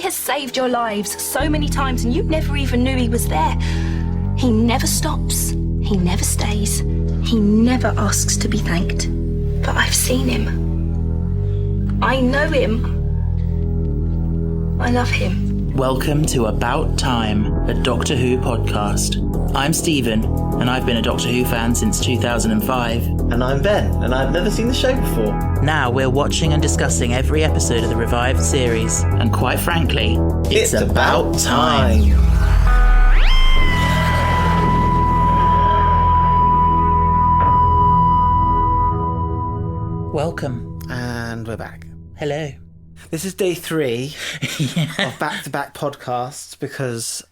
has saved your lives so many times and you never even knew he was there. He never stops. He never stays. He never asks to be thanked. But I've seen him. I know him. I love him. Welcome to About Time, a Doctor Who podcast. I'm Stephen, and I've been a Doctor Who fan since 2005. And I'm Ben, and I've never seen the show before. Now we're watching and discussing every episode of the revived series, and quite frankly, it's about time. Welcome. And we're back. Hello. This is day 3 Yeah. of back-to-back podcasts because,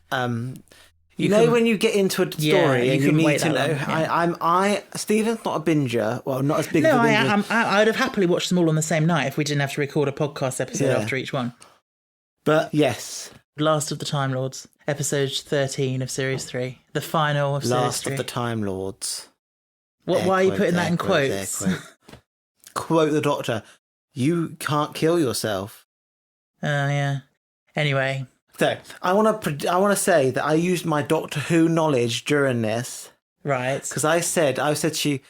you know when you get into a story and you need to know... Yeah. Stephen's not a binger. Well, not as big as a binger. I'd have happily watched them all on the same night if we didn't have to record a podcast episode after each one. But, yes. Last of the Time Lords, episode 13 of Series 3. The final of Series 3. Last of the Time Lords. Why are you putting that in quotes? Quote the Doctor. You can't kill yourself. Yeah. Anyway. So, I want to say that I used my Doctor Who knowledge during this. Right. Because I said to you,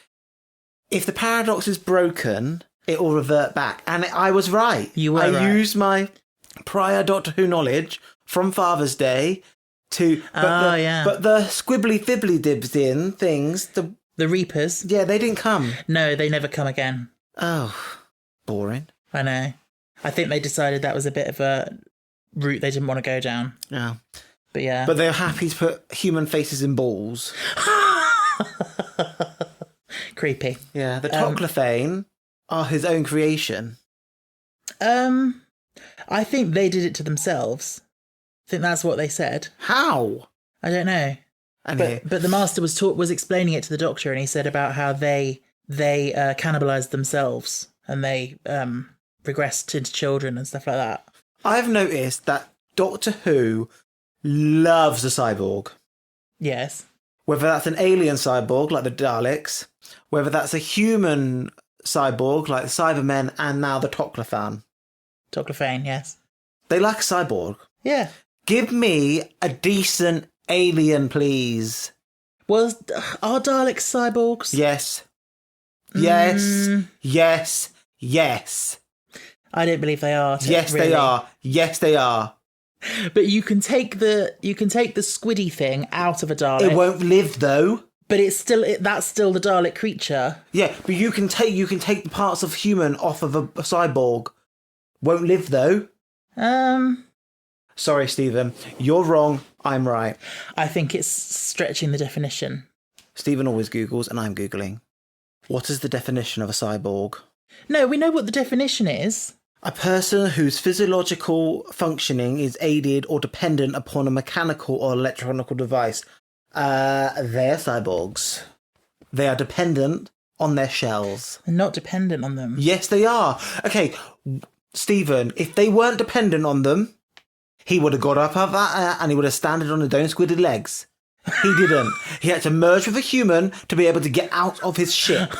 if the paradox is broken, it will revert back. And I was right. You were right. I used my prior Doctor Who knowledge from Father's Day to... But the squibbly fibbly dibs in things... The Reapers? Yeah, they didn't come. No, they never come again. Oh, boring. I know. I think they decided that was a bit of a route they didn't want to go down. Yeah. But yeah. But they're happy to put human faces in balls. Creepy. Yeah, the Toclophane are his own creation. I think they did it to themselves. I think that's what they said. How? I don't know. But the Master was explaining it to the Doctor, and he said about how they cannibalized themselves and they regressed into children and stuff like that. I've noticed that Doctor Who loves a cyborg. Yes. Whether that's an alien cyborg like the Daleks, whether that's a human cyborg like the Cybermen, and now the Toclophane. Toclophane, yes. They like a cyborg. Yeah. Give me a decent alien, please. Are Daleks cyborgs? Yes. Yes. Yes. Yes. I don't believe they are. Yes, really. They are. Yes, they are. But you can take the squiddy thing out of a Dalek. It won't live though. But that's still the Dalek creature. Yeah, but you can take the parts of human off of a cyborg. Won't live though. Sorry, Stephen. You're wrong. I'm right. I think it's stretching the definition. Stephen always Googles, and I'm Googling. What is the definition of a cyborg? No, we know what the definition is. A person whose physiological functioning is aided or dependent upon a mechanical or electronic device. They're cyborgs. They are dependent on their shells. They're not dependent on them. Yes, they are. Okay, Stephen, if they weren't dependent on them, he would have got up out of that and he would have standed on his own squidded legs. He didn't. He had to merge with a human to be able to get out of his ship.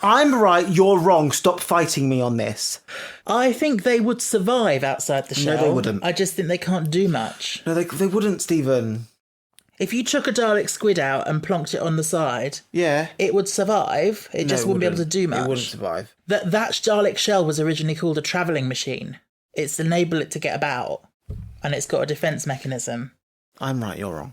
I'm right, you're wrong. Stop fighting me on this. I think they would survive outside the shell. No, they wouldn't. I just think they can't do much. No, they wouldn't, Stephen. If you took a Dalek squid out and plonked it on the side, yeah, it would survive. It just wouldn't be able to do much. It wouldn't survive. That Dalek shell was originally called a travelling machine. It's enable it to get about, and it's got a defence mechanism. I'm right, you're wrong.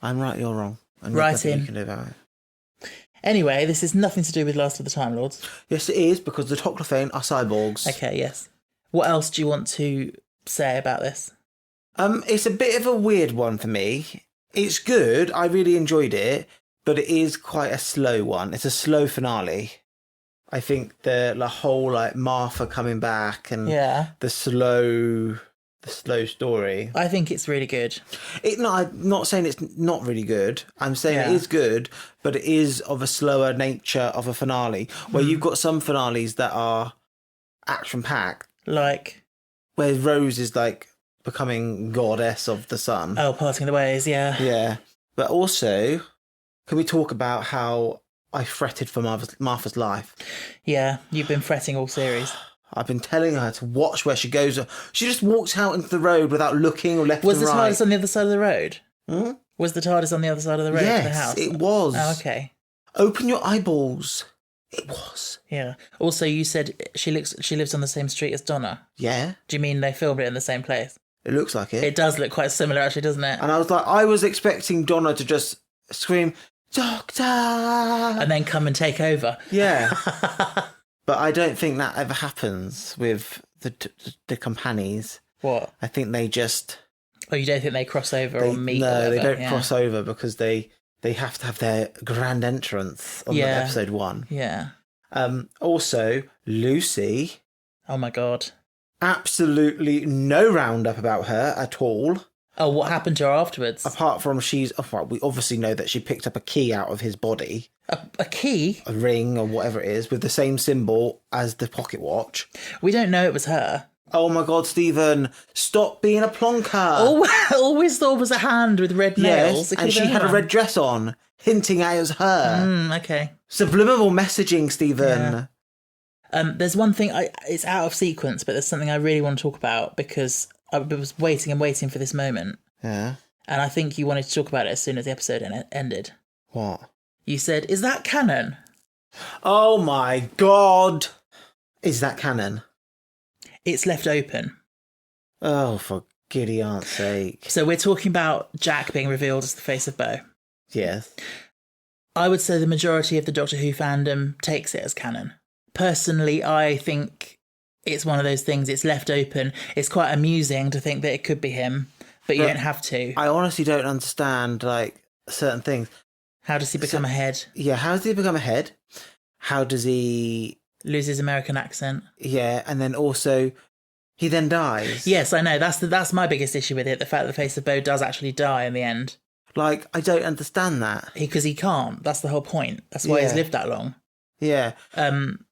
I'm right, you're wrong. And right in. You can do about it. Anyway, this is nothing to do with Last of the Time Lords. Yes, it is, because the Toclophane are cyborgs. Okay, yes. What else do you want to say about this? It's a bit of a weird one for me. It's good. I really enjoyed it, but it is quite a slow one. It's a slow finale. I think the whole Martha coming back and the slow story. I think it's really good. I'm not saying it's not really good. I'm saying it is good, but it is of a slower nature of a finale, where you've got some finales that are action-packed. Like? Where Rose is becoming goddess of the sun. Oh, parting the ways, yeah. Yeah. But also, can we talk about how I fretted for Martha's life? Yeah, you've been fretting all series. I've been telling her to watch where she goes. She just walks out into the road without looking or left Was and the right. TARDIS on the other side of the road? Hmm? Was the TARDIS on the other side of the road Yes, to the house? it was. Oh, okay. Open your eyeballs. It was. Yeah. Also, you said she lives on the same street as Donna. Yeah. Do you mean they filmed it in the same place? It looks like it. It does look quite similar, actually, doesn't it? And I was expecting Donna to just scream, Doctor! And then come and take over. Yeah. But I don't think that ever happens with the companies. What? I think they just... Oh, you don't think they cross over or meet? No, or they don't yeah. cross over because they have to have their grand entrance on episode 1. Yeah. Also, Lucy... Oh my god. Absolutely no roundup about her at all. Oh, what happened to her afterwards? Apart from we obviously know that she picked up a key out of his body. A key? A ring or whatever it is with the same symbol as the pocket watch. We don't know it was her. Oh my god, Stephen, stop being a plonker. Always thought it was a hand with red nails. Yes, and she had a red dress on, hinting at it was her. Okay. Subliminal messaging, Stephen. Yeah. There's one thing, it's out of sequence, but there's something I really want to talk about because I was waiting for this moment. Yeah. And I think you wanted to talk about it as soon as the episode ended. What? You said, is that canon? Oh my god. Is that canon? It's left open. Oh, for giddy aunt's sake. So we're talking about Jack being revealed as the face of Bo. Yes. I would say the majority of the Doctor Who fandom takes it as canon. Personally, I think it's one of those things, it's left open. It's quite amusing to think that it could be him, but you don't have to. I honestly don't understand, certain things. How does he become a head? Yeah, how does he become a head? How does he... Lose his American accent? Yeah, and then also, he then dies. Yes, I know. That's my biggest issue with it, the fact that the face of Bo does actually die in the end. I don't understand that. Because he can't. That's the whole point. That's why he's lived that long. Yeah. And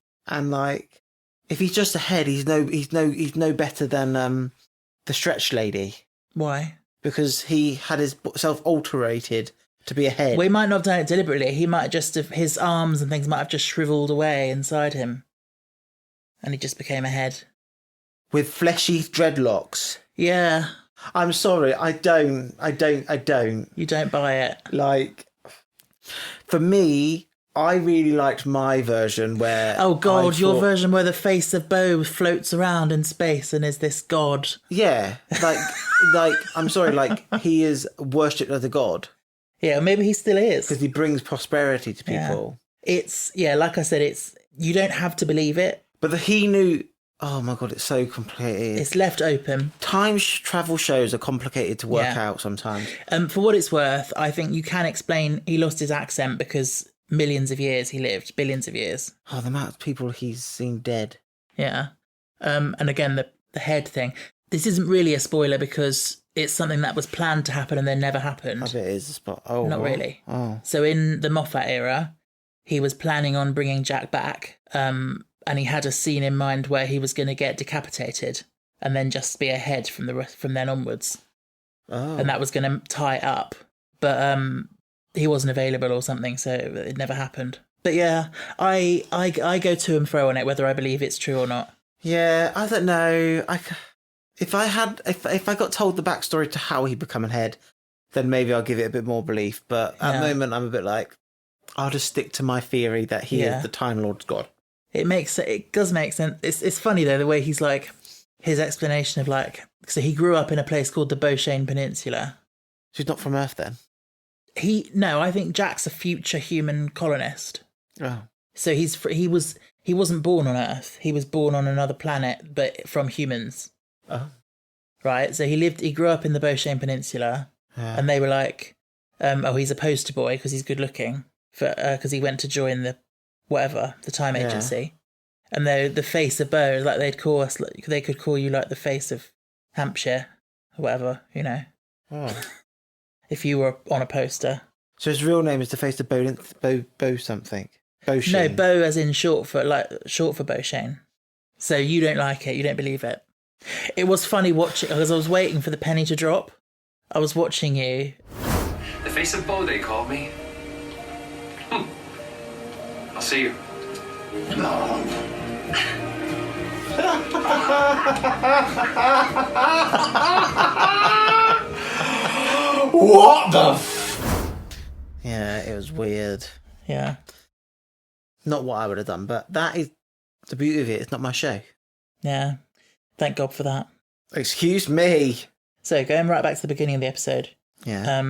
if he's just a head, he's no better than the stretch lady. Why? Because he had his self alterated to be a head. Well, he might not have done it deliberately. He might just have, his arms and things might have just shriveled away inside him, and he just became a head with fleshy dreadlocks. Yeah. I'm sorry, I don't. You don't buy it. For me, I really liked my version where... Oh, God, your version where the face of Bo floats around in space and is this god. Yeah, I'm sorry, he is worshipped as a god. Yeah, maybe he still is. Because he brings prosperity to people. Yeah. It's, like I said, you don't have to believe it. But he knew... Oh my God, it's so complicated. It's left open. Time travel shows are complicated to work out sometimes. For what it's worth, I think you can explain he lost his accent because millions of years he lived, billions of years. Oh, the amount of people he's seen dead. Yeah. And again, the head thing. This isn't really a spoiler because it's something that was planned to happen and then never happened. I bet it is a spot. Oh, not really. Oh. So in the Moffat era, he was planning on bringing Jack back. And he had a scene in mind where he was going to get decapitated and then just be a head from then onwards. Oh. And that was going to tie it up. But he wasn't available or something, so it never happened. But yeah, I go to and fro on it, whether I believe it's true or not. Yeah, I don't know. If I got told the backstory to how he become a head, then maybe I'll give it a bit more belief. But at the moment, I'm a bit I'll just stick to my theory that he is the Time Lord's god. It does make sense. It's funny though, the way he's his explanation of so he grew up in a place called the Beauchene Peninsula. So he's not from Earth then? No, I think Jack's a future human colonist. Oh. So he wasn't born on Earth. He was born on another planet, but from humans. Oh. Right. So he grew up in the Beauchene Peninsula, and they were he's a poster boy because he's good looking, because he went to join the time agency, and the face of Bo, they'd call us, they could call you the face of Hampshire or whatever, Oh. if you were on a poster. So his real name is the face of Bo something. Beauchene. No, Bo as in short for Beauchene. So you don't like it, you don't believe it. It was funny watching because I was waiting for the penny to drop. I was watching you. The face of Bo, they call me. I'll see you. No. What the Yeah, it was weird. Yeah. Not what I would have done, but that is the beauty of it. It's not my show. Yeah. Thank God for that. Excuse me. So, going right back to the beginning of the episode. Yeah.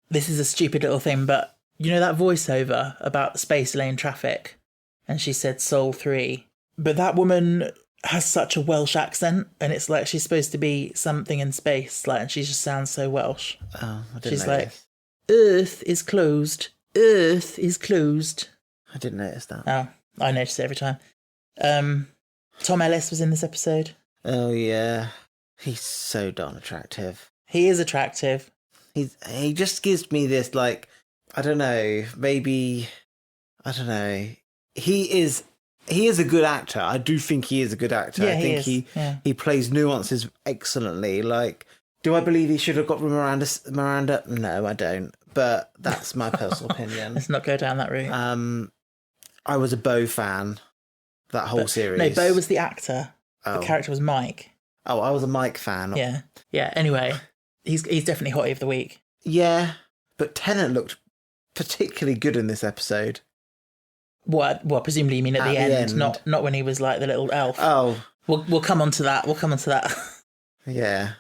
This is a stupid little thing, but you know that voiceover about space lane traffic? And she said Soul 3. But that woman has such a Welsh accent, and it's like she's supposed to be something in space, like, and she just sounds so Welsh. Oh, I didn't She's notice. like, Earth is closed. Earth is closed. I didn't notice that. Oh, I notice it every time. Tom Ellis was in this episode. Oh, yeah. He's so darn attractive. He is attractive. He just gives me this, like, I don't know, maybe, I don't know. He is a good actor. I do think he is a good actor. Yeah, I think he plays nuances excellently. Like, do I believe he should have got Miranda? No, I don't. But that's my personal opinion. Let's not go down that route. I was a Bo fan, that whole series. No, Bo was the actor. Oh. The character was Mike. Oh, I was a Mike fan. Yeah. Yeah, anyway, he's definitely Hottie of the Week. Yeah, but Tennant looked particularly good in this episode. What? Well, presumably you mean at the end. Not when he was like the little elf. Oh. We'll come on to that. Yeah.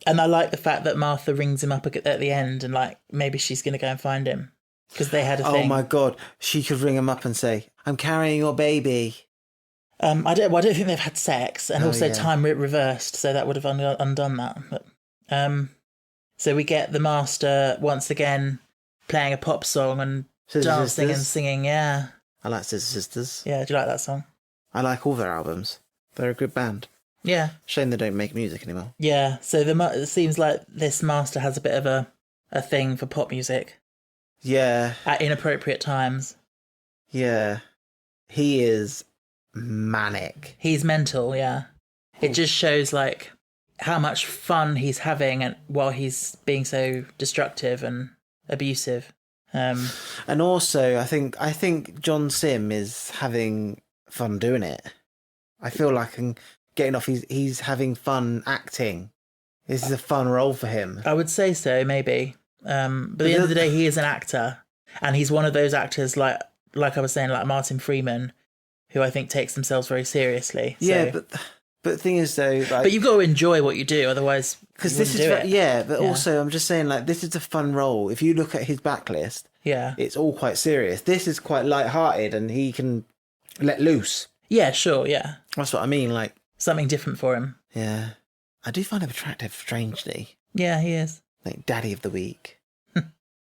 And I like the fact that Martha rings him up at the end and, like, maybe she's going to go and find him. Because they had a thing. Oh my God. She could ring him up and say, I'm carrying your baby. I don't think they've had sex, and time reversed, so that would have undone that. But, so we get the Master once again playing a pop song and Scissor dancing Sisters. and singing. Yeah, I like Scissor Sisters. yeah. Do you like that song? I like all their albums. They're a good band. Yeah, Shame they don't make music anymore. yeah. So it seems like this Master has a bit of a thing for pop music Yeah, at inappropriate times. yeah. He is manic. He's mental. Yeah, it just shows like how much fun he's having, and while he's being so destructive and abusive. And also, I think John Sim is having fun doing it. I feel like I'm getting off. He's having fun acting. This is a fun role for him. I would say so, maybe. But at the end of the day, he is an actor, and he's one of those actors like I was saying, like Martin Freeman, who I think takes themselves very seriously. So. Yeah, but the thing is though, like, but you've got to enjoy what you do, otherwise, because this is also I'm just saying, like, this is a fun role. If you look at his backlist, yeah, it's all quite serious. This is quite light-hearted, and he can let loose. Yeah, sure, yeah. That's what I mean. Like something different for him. Yeah, I do find him attractive, strangely. Yeah, he is. Like Daddy of the Week.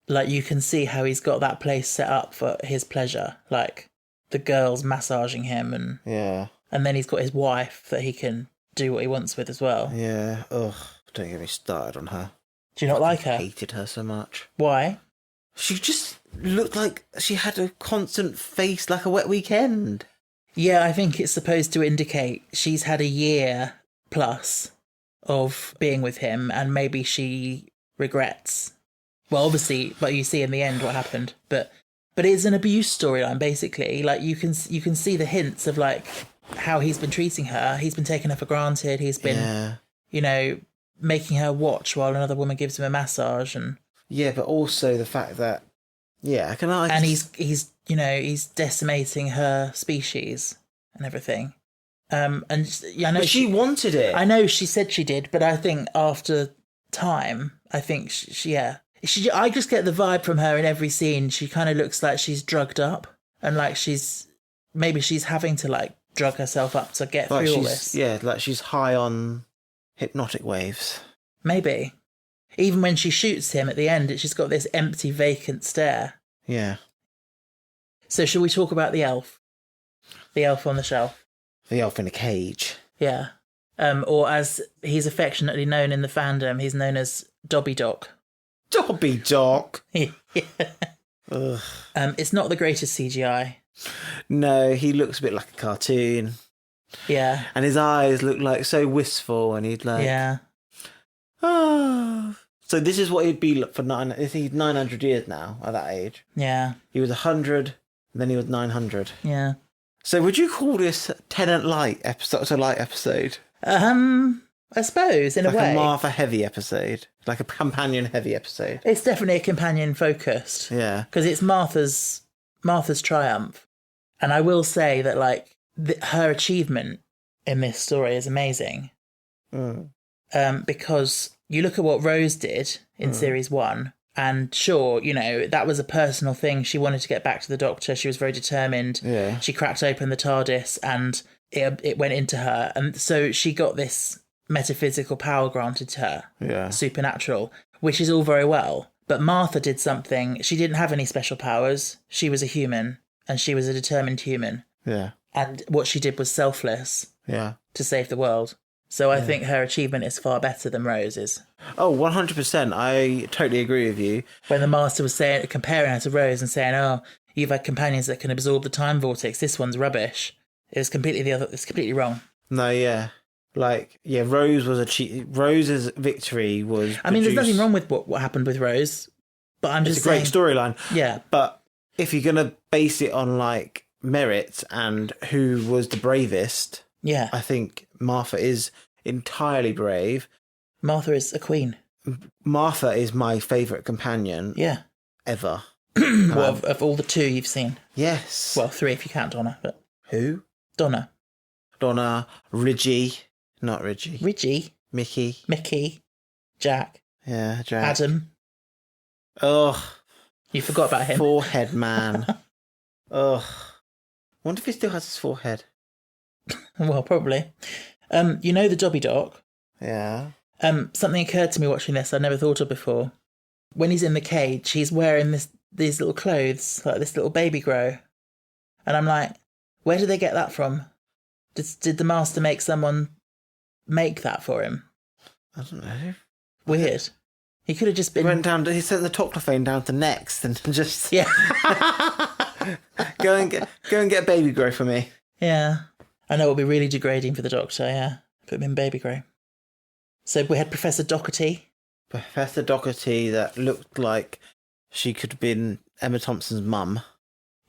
Like, you can see how he's got that place set up for his pleasure. Like the girls massaging him, and then he's got his wife that he can do what he wants with as well. Yeah. Ugh. Don't get me started on her. Do you not like her? I hated her so much. Why? She just looked like she had a constant face like a wet weekend. Yeah, I think it's supposed to indicate she's had a year plus of being with him, and maybe she regrets. Well, obviously, but you see in the end what happened. But it's an abuse storyline, basically. Like, you can see the hints of, like, how he's been treating her. He's been taking her for granted. He's been, making her watch while another woman gives him a massage, and but also the fact that he's decimating her species and everything. I know but she wanted it. I know she said she did, but I think after time, I think I just get the vibe from her in every scene. She kind of looks like she's drugged up, and like she's having to, like, drug herself up to get through all this. Yeah, like she's high on hypnotic waves. Maybe. Even when she shoots him at the end, she's got this empty, vacant stare. Yeah. So shall we talk about the elf? The elf on the shelf. The elf in a cage. Yeah. Or as he's affectionately known in the fandom, he's known as Dobby Doc. Dobby Doc? Yeah. Ugh. It's not the greatest CGI. No, he looks a bit like a cartoon. Yeah. And his eyes look like so wistful, and he'd like... Yeah. Oh. So this is what he'd be for he's 900 years now at that age. Yeah. He was 100, and then he was 900. Yeah. So would you call this Tenant Light episode? A light episode? I suppose, in Like a way. a Martha heavy episode. Like a companion heavy episode. It's definitely a companion focused. Yeah. Because it's Martha's triumph. And I will say that, like, her achievement in this story is amazing. Because you look at what Rose did in series 1, and sure, you know, that was a personal thing. She wanted to get back to the Doctor. She was very determined. Yeah. She cracked open the TARDIS and it went into her. And so she got this metaphysical power granted to her. Yeah. Supernatural, which is all very well. But Martha did something. She didn't have any special powers. She was a human, and she was a determined human. Yeah. And what she did was selfless Yeah. to save the world. So I think her achievement is far better than Rose's. Oh, 100%. I totally agree with you. When the Master was saying, comparing her to Rose and saying, "Oh, you've had companions that can absorb the time vortex. This one's rubbish." It was completely It's completely wrong. No, yeah. Like, yeah, Rose's victory was... I mean, there's nothing wrong with what happened with Rose, but I'm just It's a great storyline. Yeah. But if you're going to base it on, like, merit and who was the bravest, Yeah. I think Martha is entirely brave. Martha is a queen. Martha is my favourite companion Yeah. ever. Well, of all the 2 you've seen. Yes. Well, 3 if you count Donna, but Who? Donna. Donna, Ridgie. Not Ridgie. Reggie. Mickey. Mickey. Jack. Yeah, Jack. Adam. Ugh. You forgot about him. Forehead man. Ugh. Wonder if he still has his forehead. Well, probably. You know the Dobby Doc? Yeah. Something occurred to me watching this I'd never thought of before. When he's in the cage, he's wearing these little clothes, like this little baby grow. And I'm like, where did they get that from? Did the Master make someone make that for him? I don't know. Weird. He could have just He been... went down. He sent the Toclophane down to Next and just Yeah. go and get a baby grow for me. Yeah. I know it would be really degrading for the Doctor, yeah. Put him in baby grow. So we had Professor Doherty. Professor Doherty that looked like she could have been Emma Thompson's mum.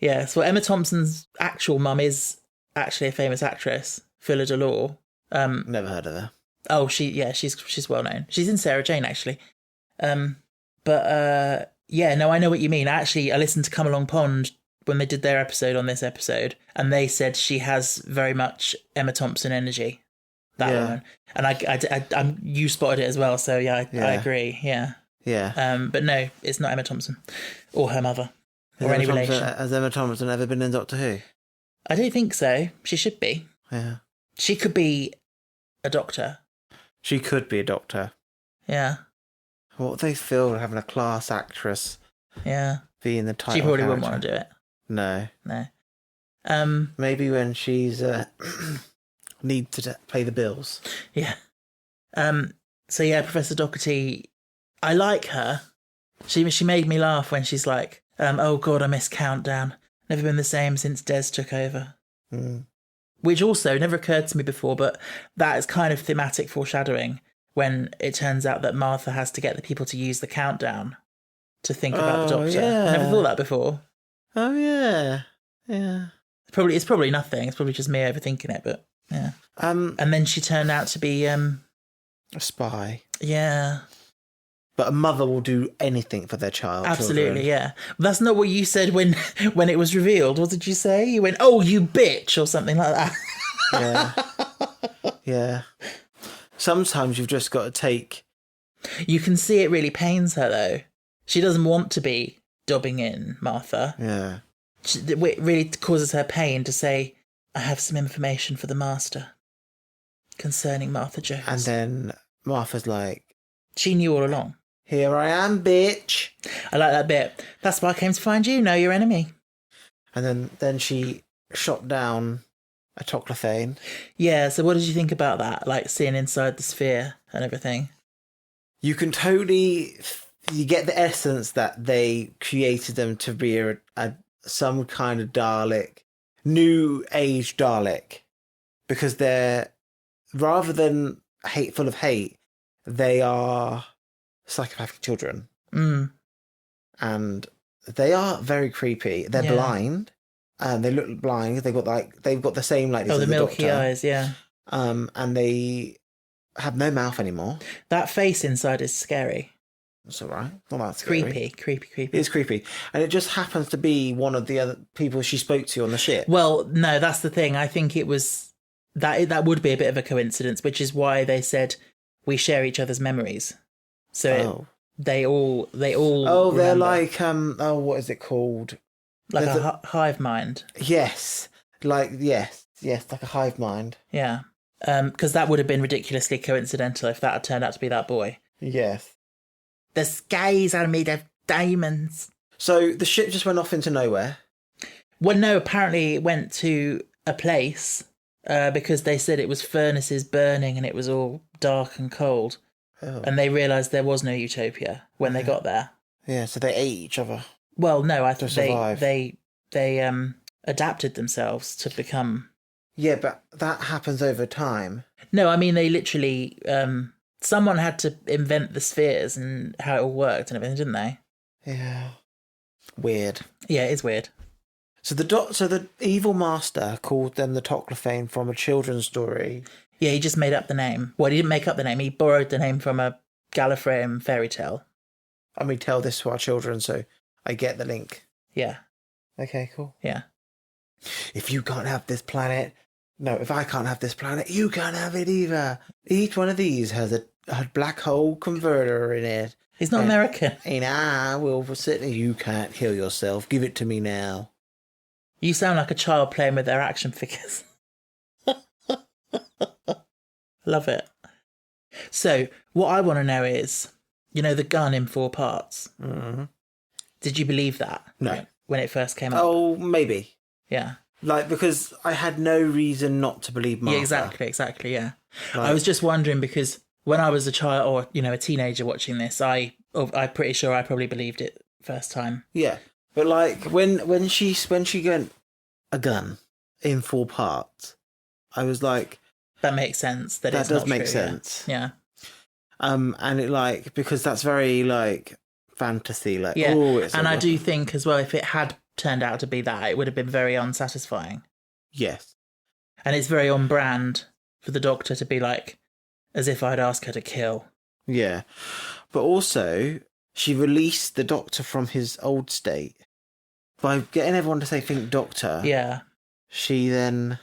Yes, well, Emma Thompson's actual mum is actually a famous actress, Phila Delore. Never heard of her. Oh, she's well known. She's in Sarah Jane, actually. Yeah, no, I know what you mean. I listened to Come Along Pond when they did their episode on this episode, and they said she has very much Emma Thompson energy. That woman, and you spotted it as well. So I agree. Yeah. Yeah. But no, it's not Emma Thompson or her mother or any relation. Has Emma Thompson ever been in Doctor Who? I don't think so. She should be. Yeah. She could be a doctor. She could be a doctor. Yeah. What would they feel having a class actress Yeah. being the title? She probably wouldn't character? want to do it. No. No. Maybe when she's need to pay the bills. Yeah. So yeah, Professor Doherty, I like her. She made me laugh when she's like, "Oh God, I miss Countdown. Never been the same since Des took over." Which also never occurred to me before, but that is kind of thematic foreshadowing when it turns out that Martha has to get the people to use the countdown to think about the Doctor. Yeah. I never thought that before. Oh yeah, yeah. It's probably nothing. It's probably just me overthinking it, but yeah. And then she turned out to be a spy. Yeah. But a mother will do anything for their child. Absolutely, children. yeah. That's not what you said when it was revealed. What did you say? You went, "Oh, you bitch," or something like that. Yeah. Yeah. Sometimes you've just got to take... You can see it really pains her, though. She doesn't want to be dobbing in Martha. Yeah. It really causes her pain to say, "I have some information for the Master concerning Martha Jones." And then Martha's like... She knew all along. "Here I am, bitch." I like that bit. "That's why I came to find you. Know your enemy." And then she shot down a Toclophane. Yeah, so what did you think about that? Like seeing inside the sphere and everything? You can totally... You get the essence that they created them to be some kind of Dalek, new age Dalek. Because they're... Rather than full of hate, they are psychopathic children. And they are very creepy. They're blind. and they look blind. They've got the same like Oh, the milky Doctor. eyes, yeah. And they have no mouth anymore. That face inside is scary. That's all right. Well, that's scary. Creepy. It's creepy, and it just happens to be one of the other people she spoke to on the ship. Well, no, that's the thing. I think it was that would be a bit of a coincidence, which is why they said we share each other's memories. So they all. Oh, they're remember. like what is it called? Like a hive mind. Yes, like yes, like a hive mind. Yeah, because that would have been ridiculously coincidental if that had turned out to be that boy. Yes. The skies are made of diamonds. So the ship just went off into nowhere. Well, no, apparently it went to a place because they said it was furnaces burning and it was all dark and cold. Oh. And they realised there was no utopia when they got there. Yeah, so they ate each other. Well, no, I think survive. they adapted themselves to become. Yeah, but that happens over time. No, I mean they literally. Someone had to invent the spheres and how it all worked and everything, didn't they? Yeah. Weird. Yeah, it's weird. So the evil master called them the Toclophane from a children's story. Yeah, he just made up the name. Well, he didn't make up the name. He borrowed the name from a Gallifreyan fairy tale. I mean, tell this to our children, so I get the link. Yeah. Okay, cool. Yeah. If you can't have this planet... No, if I can't have this planet, you can't have it either. Each one of these has a black hole converter in it. He's not American. And I will certainly... You can't kill yourself. Give it to me now. You sound like a child playing with their action figures. Love it. So, what I want to know is, the gun in 4 parts. Mm-hmm. Did you believe that? No. When it first came up? Oh, maybe. Yeah. Because I had no reason not to believe Martha. Yeah, exactly, yeah. I was just wondering because when I was a child or, a teenager watching this, I'm pretty sure I probably believed it first time. Yeah. But when she got a gun in 4 parts, I was like, that makes sense. That does not make true, sense. Yeah. And it because that's very fantasy, yeah. It's and I do think as well, if it had turned out to be that, it would have been very unsatisfying. Yes. And it's very on brand for the Doctor to be like, as if I'd ask her to kill. Yeah. But also, she released the Doctor from his old state. By getting everyone to say, think Doctor. Yeah. She then...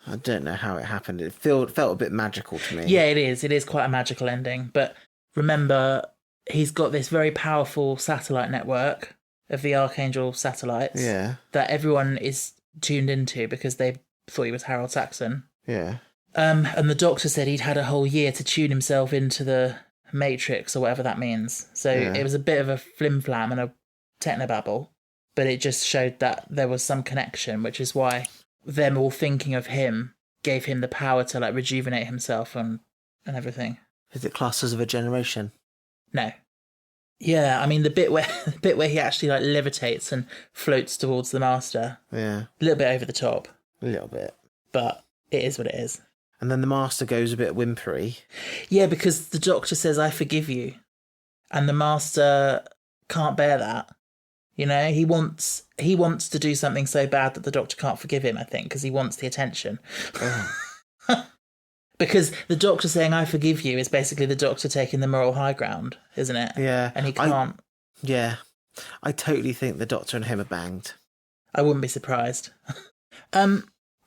I don't know how it happened. It felt a bit magical to me. Yeah, it is. It is quite a magical ending. But remember, he's got this very powerful satellite network of the Archangel satellites that everyone is tuned into because they thought he was Harold Saxon. Yeah. And the Doctor said he'd had a whole year to tune himself into the Matrix or whatever that means. So it was a bit of a flim-flam and a technobabble, but it just showed that there was some connection, which is why them all thinking of him gave him the power to rejuvenate himself and everything. Is it classed as of a generation? No. Yeah, I mean the bit where he actually levitates and floats towards the Master. Yeah. A little bit over the top. A little bit. But it is what it is. And then the Master goes a bit whimpery. Yeah, because the Doctor says, I forgive you. And the Master can't bear that. He wants to do something so bad that the Doctor can't forgive him, I think, because he wants the attention. Oh. Because the Doctor saying, I forgive you, is basically the Doctor taking the moral high ground, isn't it? Yeah. And he can't. I totally think the Doctor and him are banged. I wouldn't be surprised.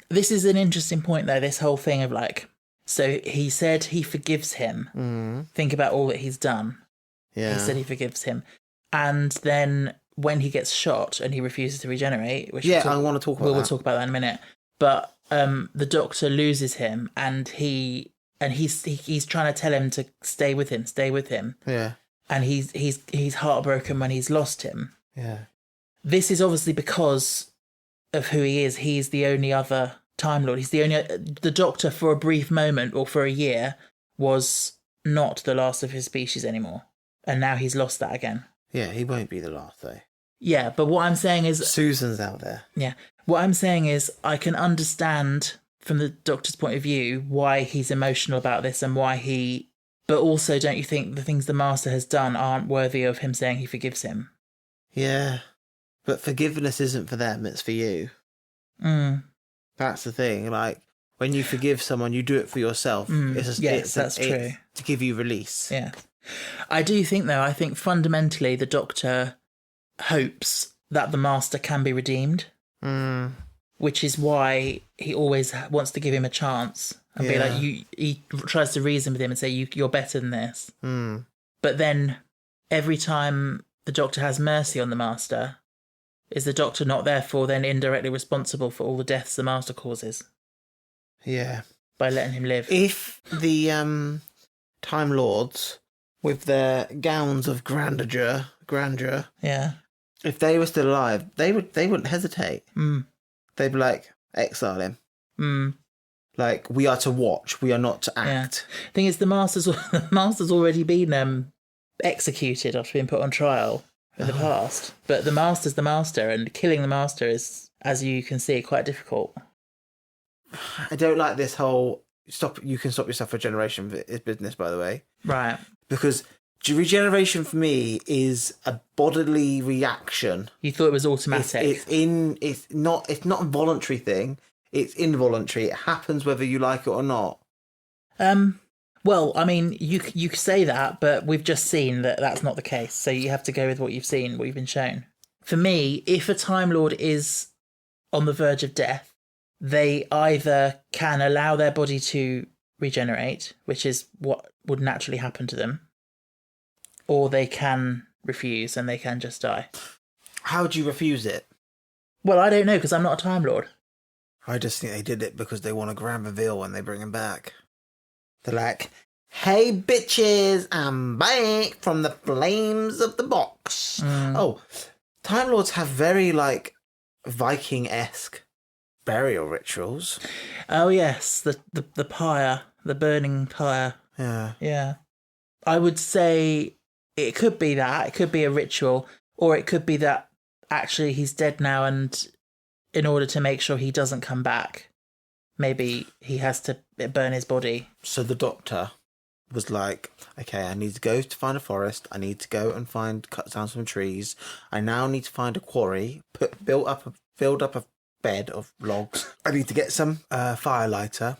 This is an interesting point, though, this whole thing of so he said he forgives him. Mm. Think about all that he's done. Yeah. He said he forgives him. And then when he gets shot and he refuses to regenerate, which I want to talk about that. We'll talk about that in a minute. But the Doctor loses him, and he's trying to tell him to stay with him. Yeah. And he's heartbroken when he's lost him. Yeah. This is obviously because of who he is. He's the only other Time Lord. The Doctor for a brief moment or for a year was not the last of his species anymore, and now he's lost that again. Yeah, he won't be the last though. Yeah, but what I'm saying is... Susan's out there. Yeah. What I'm saying is I can understand from the Doctor's point of view why he's emotional about this and why he... But also, don't you think the things the Master has done aren't worthy of him saying he forgives him? Yeah. But forgiveness isn't for them, it's for you. Mm. That's the thing. Like, when you forgive someone, you do it for yourself. That's true. To give you release. Yeah. I do think, though, I think fundamentally the Doctor hopes that the Master can be redeemed, which is why he always wants to give him a chance and be like, he tries to reason with him and say, you're better than this. But then every time the Doctor has mercy on the Master, is the Doctor not therefore then indirectly responsible for all the deaths the Master causes? Yeah. By letting him live. If the Time Lords, with their gowns of grandeur, Yeah. if they were still alive, they wouldn't hesitate. They'd be like, exile him. Like, we are to watch, we are not to act. Yeah. Thing is, the Master's already been executed after being put on trial in the past. But the Master's the Master, and killing the Master is, as you can see, quite difficult. I don't like this whole you can stop yourself for a generation business, by the way. Right. Because regeneration for me is a bodily reaction. You thought it was automatic. It's not a voluntary thing. It's involuntary. It happens whether you like it or not. Well, I mean, you could say that, but we've just seen that that's not the case. So you have to go with what you've seen, what you've been shown. For me, if a Time Lord is on the verge of death, they either can allow their body to regenerate, which is what would naturally happen to them, or they can refuse and they can just die. How do you refuse it? Well, I don't know, because I'm not a Time Lord. I just think they did it because they want a grand reveal when they bring him back. They're like, hey, bitches, I'm back from the flames of the box. Oh, Time Lords have very, like, Viking-esque burial rituals. Oh, yes, the pyre, the burning pyre. Yeah. Yeah. I would say it could be that. It could be a ritual, or it could be that actually he's dead now, and in order to make sure he doesn't come back, maybe he has to burn his body. So the Doctor was like, okay, I need to go to find a forest. I need to go and cut down some trees. I now need to find a quarry, build up a bed of logs. I need to get some firelighter.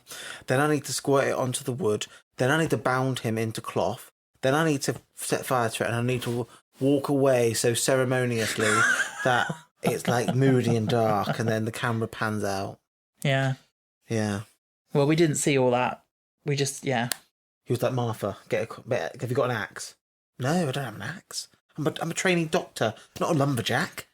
Then I need to squirt it onto the wood. Then I need to bound him into cloth. Then I need to set fire to it, and I need to walk away so ceremoniously that it's like moody and dark, and then the camera pans out. Yeah. Yeah. Well, we didn't see all that. We just, yeah. He was like, Martha, have you got an axe? No, I don't have an axe. I'm a trainee doctor, not a lumberjack.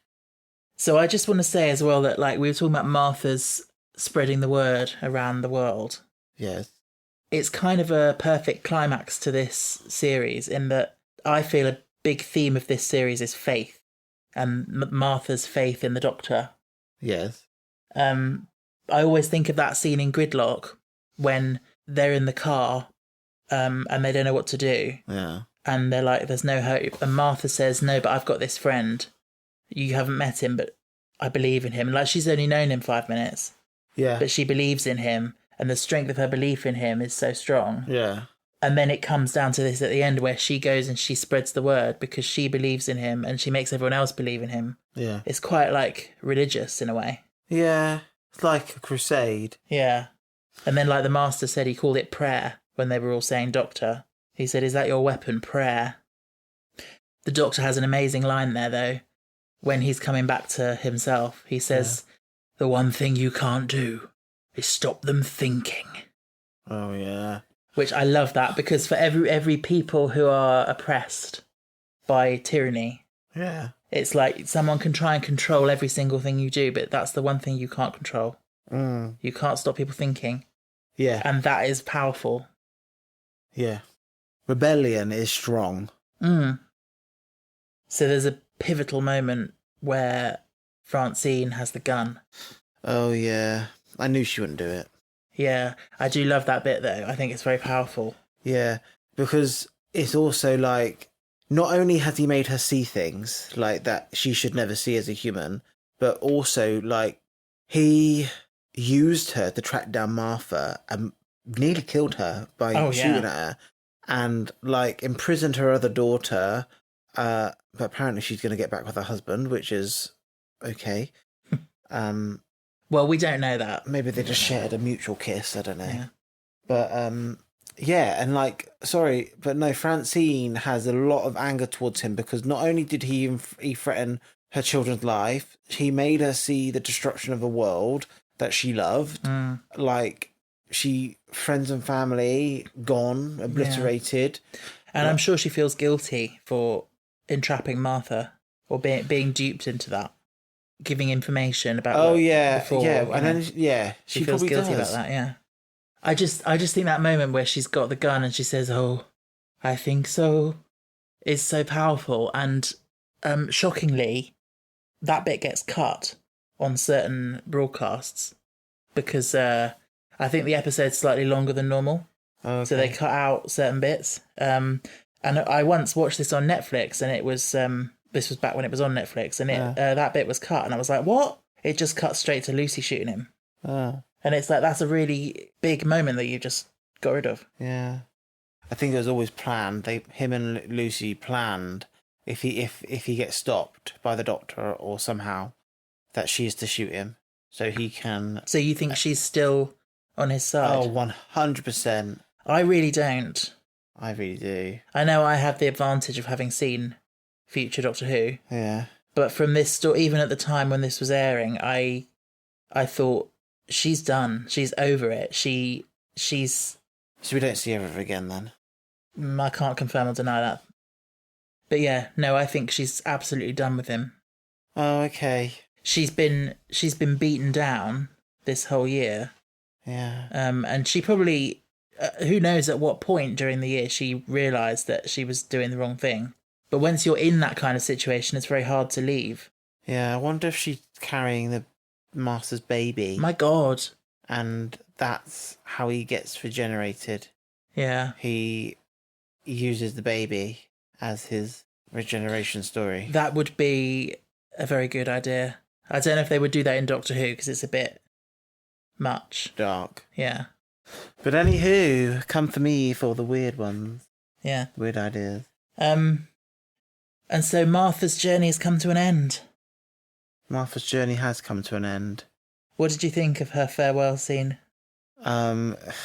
So I just want to say as well that, like, we were talking about Martha's spreading the word around the world. Yes. It's kind of a perfect climax to this series in that I feel a big theme of this series is faith, and Martha's faith in the Doctor. Yes. I always think of that scene in Gridlock when they're in the car and they don't know what to do. Yeah. And they're like, there's no hope. And Martha says, no, but I've got this friend. You haven't met him, but I believe in him. And like, she's only known him 5 minutes. Yeah. But she believes in him, and the strength of her belief in him is so strong. Yeah. And then it comes down to this at the end where she goes and she spreads the word because she believes in him and she makes everyone else believe in him. Yeah. It's quite like religious in a way. Yeah. It's like a crusade. Yeah. And then like the Master said, he called it prayer when they were all saying Doctor. He said, is that your weapon, prayer? The Doctor has an amazing line there though. When he's coming back to himself, he says, the one thing you can't do is stop them thinking. Oh, yeah. Which I love that, because for every people who are oppressed by tyranny, yeah, it's like someone can try and control every single thing you do, but that's the one thing you can't control. You can't stop people thinking. Yeah. And that is powerful. Yeah. Rebellion is strong. So there's a pivotal moment where Francine has the gun. Oh, yeah. I knew she wouldn't do it. Yeah, I do love that bit, though. I think it's very powerful. Yeah, because it's also like, not only has he made her see things like that she should never see as a human, but also, like, he used her to track down Martha and nearly killed her by shooting at her, and, like, imprisoned her other daughter. But apparently she's going to get back with her husband, which is okay. Well, we don't know that. Maybe they just shared a mutual kiss. I don't know. Yeah. But yeah, and like, sorry, but no, Francine has a lot of anger towards him because not only did he threaten her children's life, he made her see the destruction of a world that she loved. Like, friends and family gone, obliterated. And I'm sure she feels guilty for entrapping Martha or being duped into that, giving information about. Oh yeah, before, yeah, and then she feels guilty about that. Yeah, I just think that moment where she's got the gun and she says, "Oh, I think so," is so powerful. And shockingly, that bit gets cut on certain broadcasts because I think the episode's slightly longer than normal. Okay. So they cut out certain bits. And I once watched this on Netflix, and it was this was back when it was on Netflix, and that bit was cut, and I was like, "What?" It just cut straight to Lucy shooting him, and it's like that's a really big moment that you just got rid of. Yeah, I think it was always planned. Him and Lucy planned if he gets stopped by the doctor or somehow that she is to shoot him, so he can. So you think she's still on his side? Oh, 100%. I really don't. I really do. I know I have the advantage of having seen future Doctor Who. Yeah. But from this story, even at the time when this was airing, I thought she's done. She's over it. She's. So we don't see her ever again then. I can't confirm or deny that. But yeah, no, I think she's absolutely done with him. Oh, okay. She's been beaten down this whole year. Yeah. And she probably, who knows at what point during the year she realised that she was doing the wrong thing. But once you're in that kind of situation, it's very hard to leave. Yeah, I wonder if she's carrying the Master's baby. My God. And that's how he gets regenerated. Yeah. He uses the baby as his regeneration story. That would be a very good idea. I don't know if they would do that in Doctor Who, because it's a bit much. Dark. Yeah. But anywho, come for me for the weird ones. Yeah. Weird ideas. And so Martha's journey has come to an end. Martha's journey has come to an end. What did you think of her farewell scene?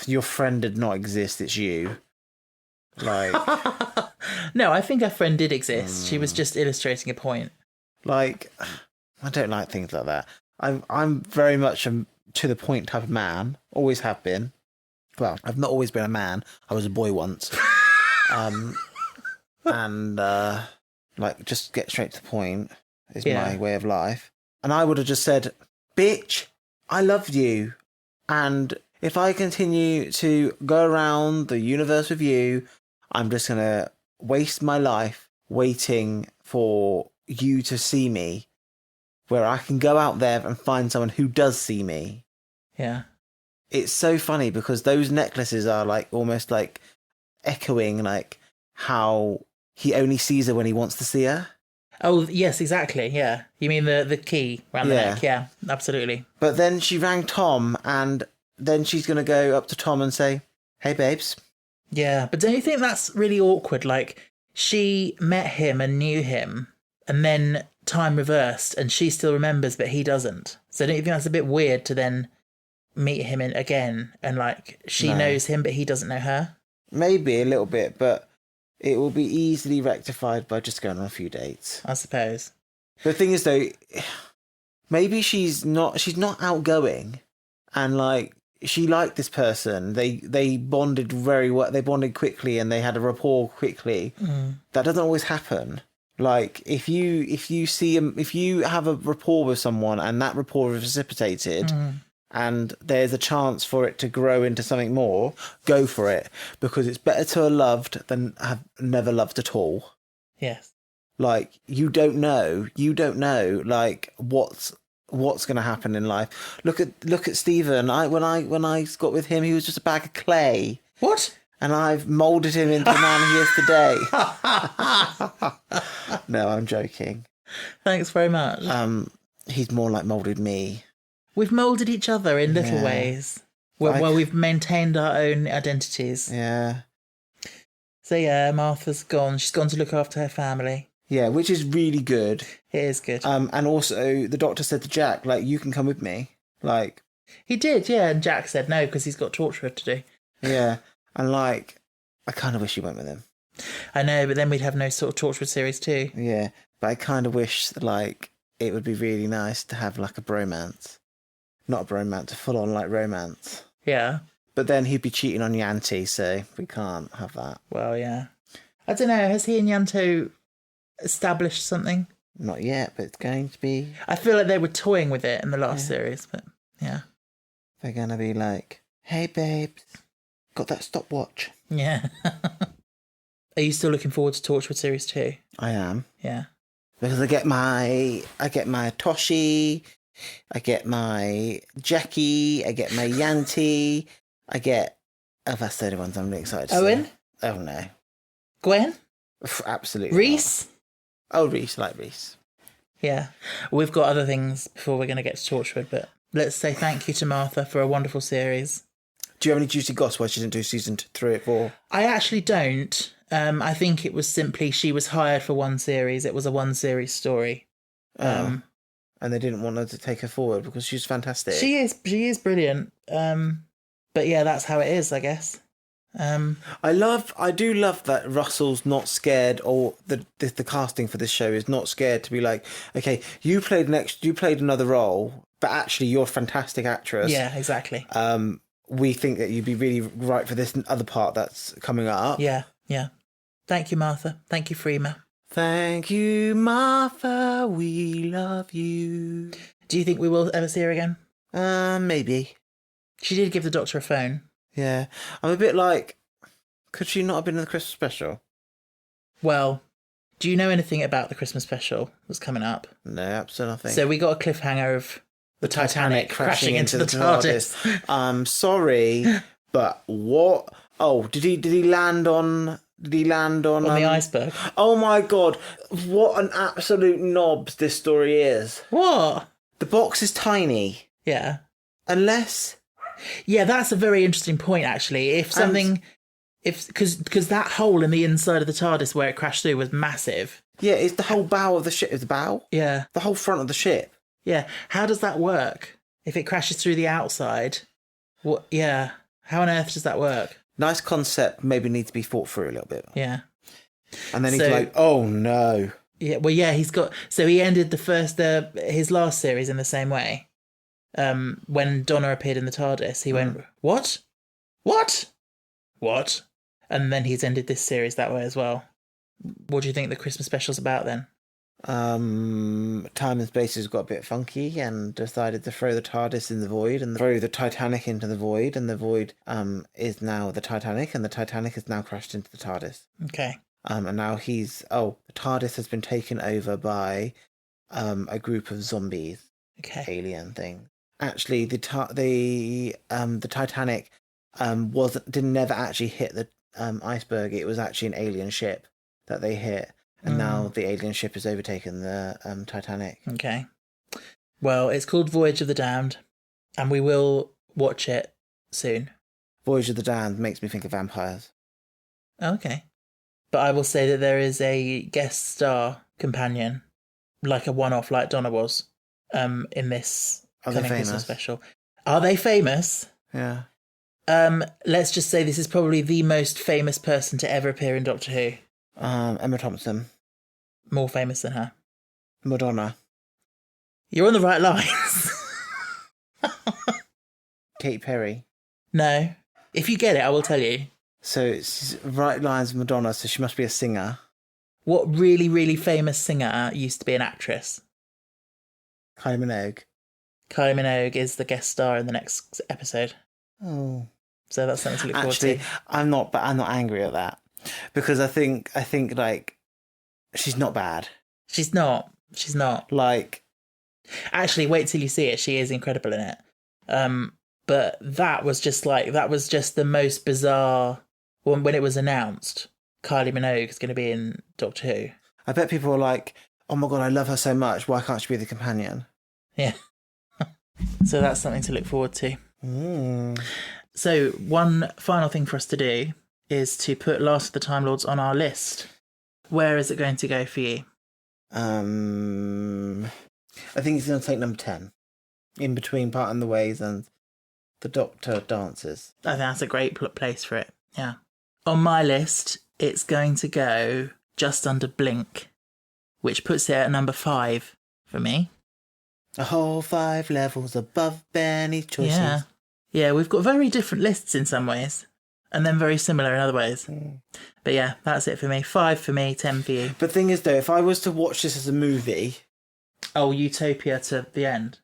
Your friend did not exist, it's you. Like... No, I think her friend did exist. She was just illustrating a point. Like, I don't like things like that. I'm very much a to the point type of man. Always have been. Well, I've not always been a man. I was a boy once. Like, just get straight to the point is my way of life. And I would have just said, bitch, I love you. And if I continue to go around the universe with you, I'm just going to waste my life waiting for you to see me, where I can go out there and find someone who does see me. Yeah. It's so funny because those necklaces are like almost like echoing like how he only sees her when he wants to see her. Oh, yes, exactly. Yeah. You mean the key around the neck? Yeah, absolutely. But then she rang Tom, and then she's going to go up to Tom and say, hey, babes. Yeah, but don't you think that's really awkward? Like, she met him and knew him, and then time reversed, and she still remembers, but he doesn't. So don't you think that's a bit weird to then meet him again, and, like, she knows him, but he doesn't know her? Maybe a little bit, but it will be easily rectified by just going on a few dates, I suppose. The thing is, though, maybe she's not outgoing, and like she liked this person. They bonded very well. They bonded quickly, and they had a rapport quickly. That doesn't always happen. Like if you see if you have a rapport with someone, and that rapport is reciprocated. And there's a chance for it to grow into something more, go for it. Because it's better to have loved than have never loved at all. Yes. Like, you don't know, like, what's going to happen in life. Look at Stephen. When I got with him, he was just a bag of clay. What? And I've moulded him into the man he is today. No, I'm joking. Thanks very much. He's more like moulded me. We've moulded each other in little ways. Well, we've maintained our own identities. Yeah. So yeah, Martha's gone. She's gone to look after her family. Yeah, which is really good. It is good. And also, the Doctor said to Jack, like, you can come with me. Like... He did, yeah, and Jack said no because he's got Torchwood to do. Yeah, and, like, I kind of wish he went with him. I know, but then we'd have no sort of Torchwood series too. Yeah, but I kind of wish, like, it would be really nice to have, like, a bromance. Not a bromance, a full-on, like, romance. Yeah. But then he'd be cheating on Yanti, so we can't have that. Well, yeah. I don't know, has he and Yanto established something? Not yet, but it's going to be... I feel like they were toying with it in the last series, but yeah. They're going to be like, hey, babes, got that stopwatch? Yeah. Are you still looking forward to Torchwood Series 2? I am. Yeah. Because I get my Toshi, I get my Jackie, I get my Yanti, I get... Oh, that's the only ones I'm really excited to Owen? see. Oh, no. Gwen? Absolutely Reese? not. Oh, Reese, like Reese. Yeah. We've got other things before we're going to get to Torchwood, but let's say thank you to Martha for a wonderful series. Do you have any juicy goss why she didn't do season 3 or 4? I actually don't. I think it was simply she was hired for one series. It was a one-series story. And they didn't want her to take her forward because she's fantastic. She is brilliant. But yeah, that's how it is, I guess. I do love that Russell's not scared, or the casting for this show is not scared to be like, okay, you played another role, but actually you're a fantastic actress. Yeah, exactly. We think that you'd be really right for this other part that's coming up. Yeah. Thank you, Martha. Thank you, Freema. Thank you, Martha. We love you. Do you think we will ever see her again? Maybe. She did give the Doctor a phone. Yeah. I'm a bit like, could she not have been in the Christmas special? Well, do you know anything about the Christmas special that's coming up? No, absolutely nothing. So we got a cliffhanger of the Titanic crashing into the TARDIS. I'm sorry, but what? Oh, did he land on? Did he land on the iceberg? Oh my god! What an absolute knobs this story is. What? The box is tiny. Yeah. Unless. Yeah, that's a very interesting point. Actually, because that hole in the inside of the TARDIS where it crashed through was massive. Yeah, it's the whole bow of the ship. Is the bow? Yeah. The whole front of the ship. Yeah. How does that work? If it crashes through the outside, what? Yeah. How on earth does that work? Nice concept. Maybe needs to be thought through a little bit. Yeah. And then he's like, "Oh no." Yeah. Well, yeah. He ended his last series in the same way. When Donna appeared in the TARDIS, he went, "What? What? What?" And then he's ended this series that way as well. What do you think the Christmas special's about then? Time and space has got a bit funky and decided to throw the TARDIS in the void and throw the Titanic into the void, and the void is now the Titanic, and the Titanic has now crashed into the TARDIS. Okay. And now the TARDIS has been taken over by a group of zombies. Okay. Alien thing. Actually, the Titanic never actually hit the iceberg. It was actually an alien ship that they hit. And now the alien ship has overtaken the Titanic. Okay. Well, it's called Voyage of the Damned, and we will watch it soon. Voyage of the Damned makes me think of vampires. Okay. But I will say that there is a guest star companion, like a one-off like Donna was, in this coming Christmas special. Are they famous? Yeah. Let's just say this is probably the most famous person to ever appear in Doctor Who. Emma Thompson. More famous than her. Madonna. You're on the right lines. Katy Perry. No. If you get it, I will tell you. So it's right lines Madonna, so she must be a singer. What really, really famous singer used to be an actress? Kylie Minogue. Kylie Minogue is the guest star in the next episode. Oh. So that's something to look forward to. Actually, I'm not angry at that. Because I think like she's not bad. She's not. Like, actually, wait till you see it. She is incredible in it. But that was just the most bizarre when it was announced. Kylie Minogue is going to be in Doctor Who. I bet people were like, "Oh my god, I love her so much. Why can't she be the companion?" Yeah. So that's something to look forward to. Mm. So one final thing for us to do is to put Last of the Time Lords on our list. Where is it going to go for you? I think he's going to take number 10. In between Parting the Ways and The Doctor Dances. I think that's a great place for it. Yeah. On my list, it's going to go just under Blink, which puts it at number 5 for me. A whole 5 levels above Benny's choices. Yeah. Yeah, we've got very different lists in some ways, and then very similar in other ways. But yeah, that's it for me. 5 for me, 10 for you. But the thing is, though, if I was to watch this as a movie... Oh, Utopia to the end.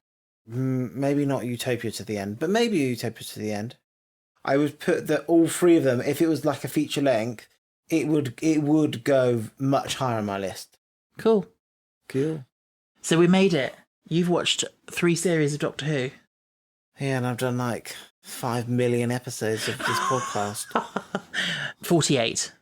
Maybe not Utopia to the end, but maybe Utopia to the end. I would put all 3 of them, if it was like a feature length, it would go much higher on my list. Cool. Cool. So we made it. You've watched 3 series of Doctor Who. Yeah, and I've done like 5 million episodes of this podcast. 48.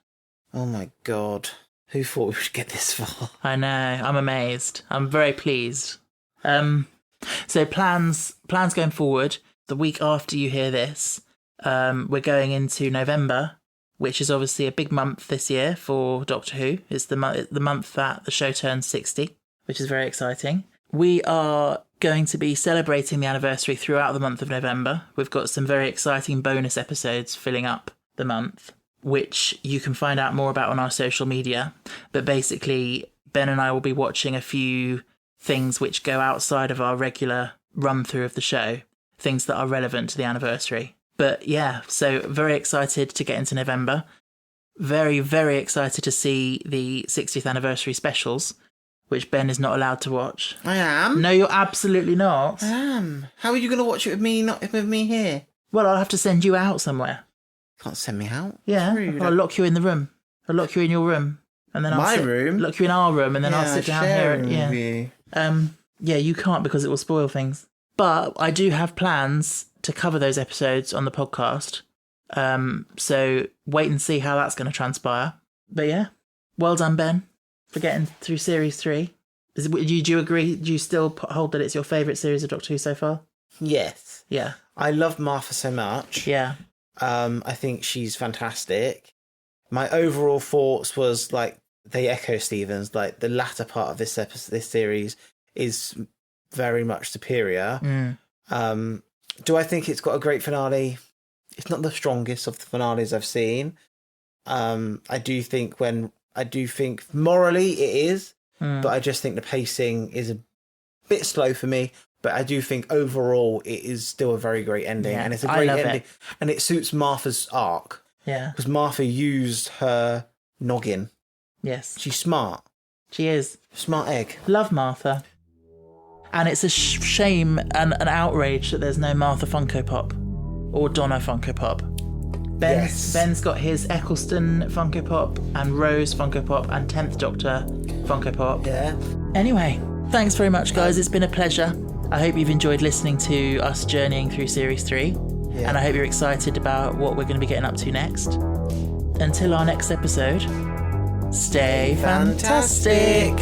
Oh my God. Who thought we would get this far? I know. I'm amazed. I'm very pleased. So plans going forward. The week after you hear this, we're going into November, which is obviously a big month this year for Doctor Who. It's the month that the show turns 60, which is very exciting. We are going to be celebrating the anniversary throughout the month of November. We've got some very exciting bonus episodes filling up the month, which you can find out more about on our social media. But basically, Ben and I will be watching a few things which go outside of our regular run-through of the show, things that are relevant to the anniversary. But yeah, so very excited to get into November. Very, very excited to see the 60th anniversary specials, which Ben is not allowed to watch. I am. No, you're absolutely not. I am. How are you going to watch it with me, not with me here? Well, I'll have to send you out somewhere. Can't send me out. Yeah, I'll lock you in the room. I'll lock you in your room. And then I'll room? Lock you in our room, and then I'll sit down here. Yeah. You. Yeah, you can't because it will spoil things. But I do have plans to cover those episodes on the podcast. So wait and see how that's going to transpire. But yeah, well done, Ben, for getting through series 3. Do you agree? Do you still hold that it's your favourite series of Doctor Who so far? Yes. Yeah. I love Martha so much. Yeah. I think she's fantastic. My overall thoughts was like they echo Stephen's. Like the latter part of this series is very much superior. Do I think it's got a great finale? It's not the strongest of the finales I've seen. I do think morally it is, but I just think the pacing is a bit slow for me. But I do think overall it is still a very great ending, and it's a great ending, and it suits Martha's arc. Yeah, because Martha used her noggin. Yes, she's smart. She is smart egg. Love Martha, and it's a shame and an outrage that there's no Martha Funko Pop or Donna Funko Pop. Ben's got his Eccleston Funko Pop and Rose Funko Pop and 10th Doctor Funko Pop. Yeah. Anyway, thanks very much, guys. It's been a pleasure. I hope you've enjoyed listening to us journeying through Series 3. Yeah. And I hope you're excited about what we're going to be getting up to next. Until our next episode, stay fantastic.